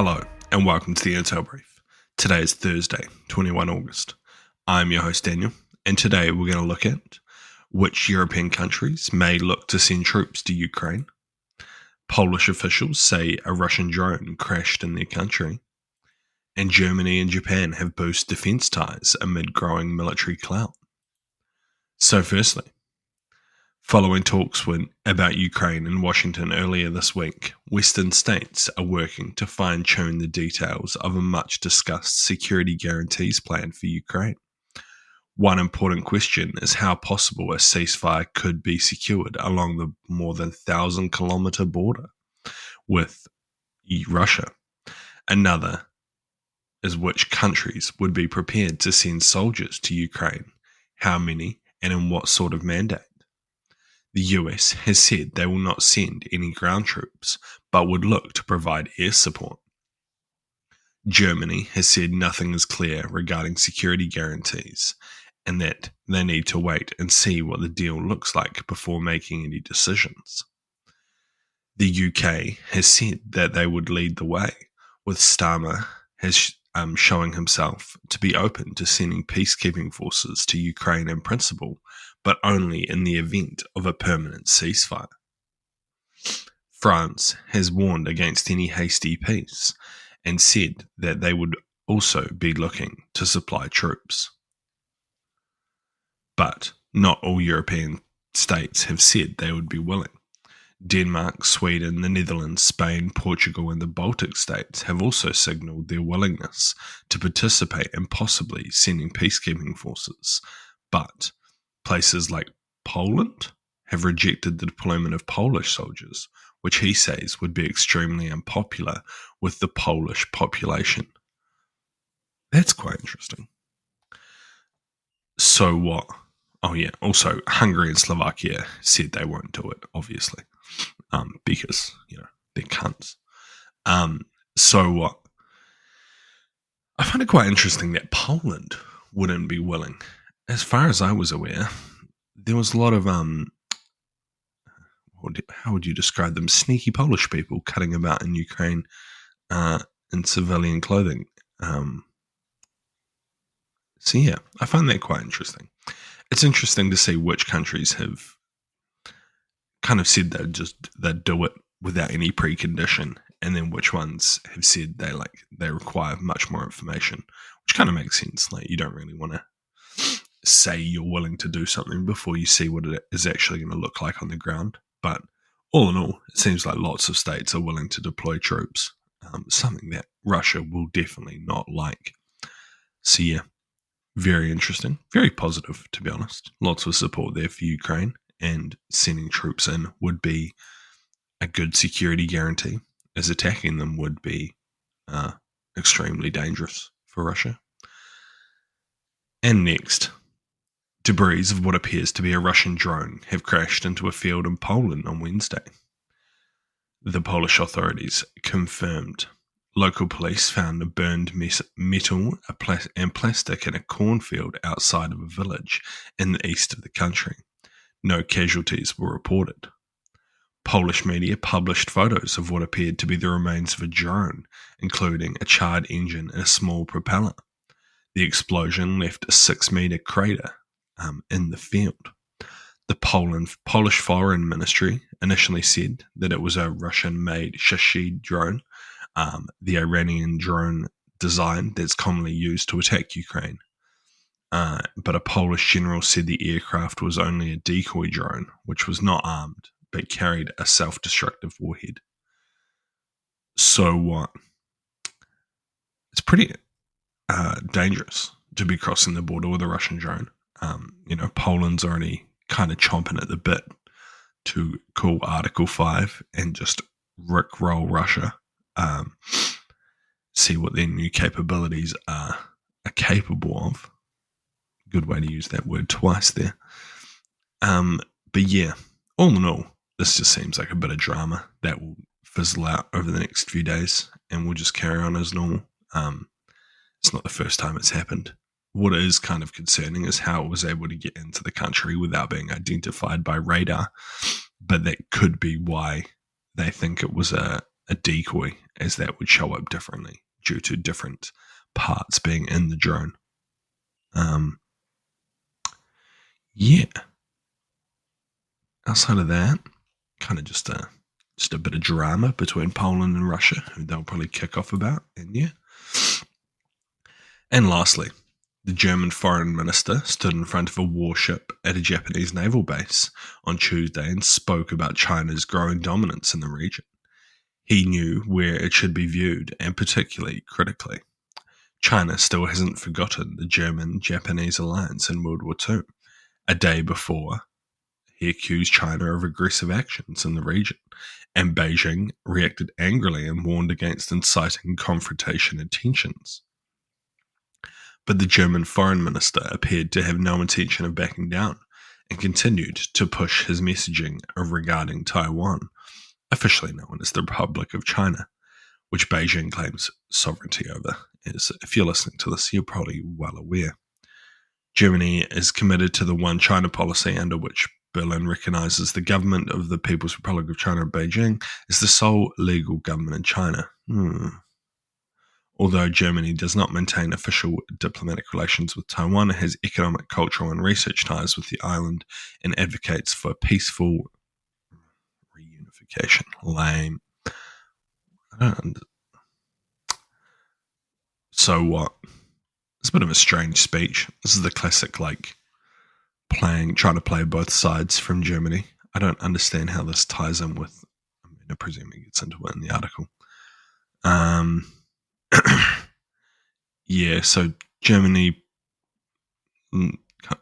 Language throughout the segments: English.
Hello, and welcome to the Intel Brief. Today is Thursday, 21 August. I'm your host, Daniel, and today we're going to look at which European countries may look to send troops to Ukraine. Polish officials say a Russian drone crashed in their country. And Germany and Japan have boosted defense ties amid growing military clout. So firstly, following talks about Ukraine in Washington earlier this week, Western states are working to fine-tune the details of a much-discussed security guarantees plan for Ukraine. One important question is how possible a ceasefire could be secured along the more than 1,000-kilometer border with Russia. Another is which countries would be prepared to send soldiers to Ukraine, how many, and in what sort of mandate. The US has said they will not send any ground troops, but would look to provide air support. Germany has said nothing is clear regarding security guarantees, and that they need to wait and see what the deal looks like before making any decisions. The UK has said that they would lead the way, with Starmer showing himself to be open to sending peacekeeping forces to Ukraine in principle, but only in the event of a permanent ceasefire. France has warned against any hasty peace and said that they would also be looking to supply troops. But not all European states have said they would be willing. Denmark, Sweden, the Netherlands, Spain, Portugal, and the Baltic states have also signalled their willingness to participate in possibly sending peacekeeping forces, but places like Poland have rejected the deployment of Polish soldiers, which he says would be extremely unpopular with the Polish population. That's quite interesting. So what? Oh yeah, also Hungary and Slovakia said they won't do it, obviously. Because, they're cunts. So what? I find it quite interesting that Poland wouldn't be willing. As far as I was aware, there was a lot of, how would you describe them? Sneaky Polish people cutting about in Ukraine in civilian clothing. So yeah, I find that quite interesting. It's interesting to see which countries have kind of said they'd do it without any precondition, and then which ones have said they require much more information, which kind of makes sense. Like, you don't really want to say you're willing to do something before you see what it is actually going to look like on the ground. But all in all, it seems like lots of states are willing to deploy troops, something that Russia will definitely not like. So yeah, very interesting, very positive, to be honest. Lots of support there for Ukraine. And sending troops in would be a good security guarantee, as attacking them would be extremely dangerous for Russia. And next, debris of what appears to be a Russian drone have crashed into a field in Poland on Wednesday. The Polish authorities confirmed. Local police found a burned metal and plastic in a cornfield outside of a village in the east of the country. No casualties were reported. Polish media published photos of what appeared to be the remains of a drone, including a charred engine and a small propeller. The explosion left a 6-meter crater in the field. The Polish Foreign Ministry initially said that it was a Russian-made Shahid drone, the Iranian drone design that's commonly used to attack Ukraine. But a Polish general said the aircraft was only a decoy drone, which was not armed, but carried a self-destructive warhead. So what? It's pretty dangerous to be crossing the border with a Russian drone. Poland's already kind of chomping at the bit to call Article 5 and just rickroll Russia. See what their new capabilities are capable of. Good way to use that word twice there. But yeah, all in all, this just seems like a bit of drama that will fizzle out over the next few days, and we'll just carry on as normal. It's not the first time it's happened. What is kind of concerning is how it was able to get into the country without being identified by radar, but that could be why they think it was a a decoy, as that would show up differently due to different parts being in the drone. Yeah. Outside of that, kind of just a bit of drama between Poland and Russia, who they'll probably kick off about. And yeah. And lastly, the German foreign minister stood in front of a warship at a Japanese naval base on Tuesday and spoke about China's growing dominance in the region. He knew where it should be viewed, and particularly critically. China still hasn't forgotten the German-Japanese alliance in World War II. A day before, he accused China of aggressive actions in the region, and Beijing reacted angrily and warned against inciting confrontation and tensions. But the German foreign minister appeared to have no intention of backing down and continued to push his messaging regarding Taiwan, officially known as the Republic of China, which Beijing claims sovereignty over. As if you're listening to this, you're probably well aware. Germany is committed to the One China policy, under which Berlin recognizes the government of the People's Republic of China, Beijing, as the sole legal government in China. Although Germany does not maintain official diplomatic relations with Taiwan, it has economic, cultural, and research ties with the island and advocates for peaceful reunification. Lame. So what? It's a bit of a strange speech. This is the classic, trying to play both sides from Germany. I don't understand how this ties in with, I presume he gets into it in the article. Yeah, so Germany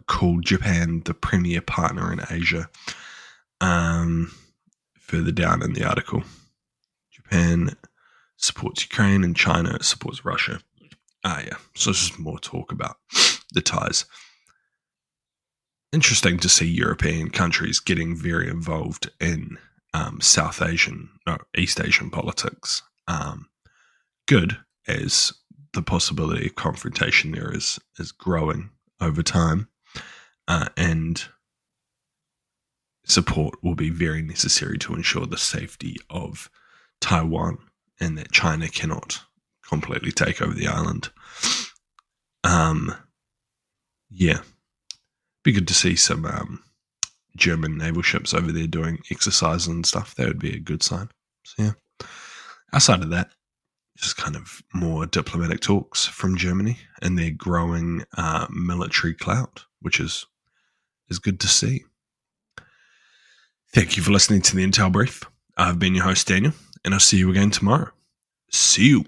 called Japan the premier partner in Asia. Further down in the article, Japan supports Ukraine and China supports Russia. Yeah, so it's just more talk about the ties. Interesting to see European countries getting very involved in East Asian politics. Good, as the possibility of confrontation there is growing over time, and support will be very necessary to ensure the safety of Taiwan and that China cannot completely take over the island. Yeah. Be good to see some German naval ships over there doing exercises and stuff. That would be a good sign. So yeah. Outside of that, just kind of more diplomatic talks from Germany and their growing military clout, which is good to see. Thank you for listening to the Intel Brief. I've been your host, Daniel, and I'll see you again tomorrow. See you.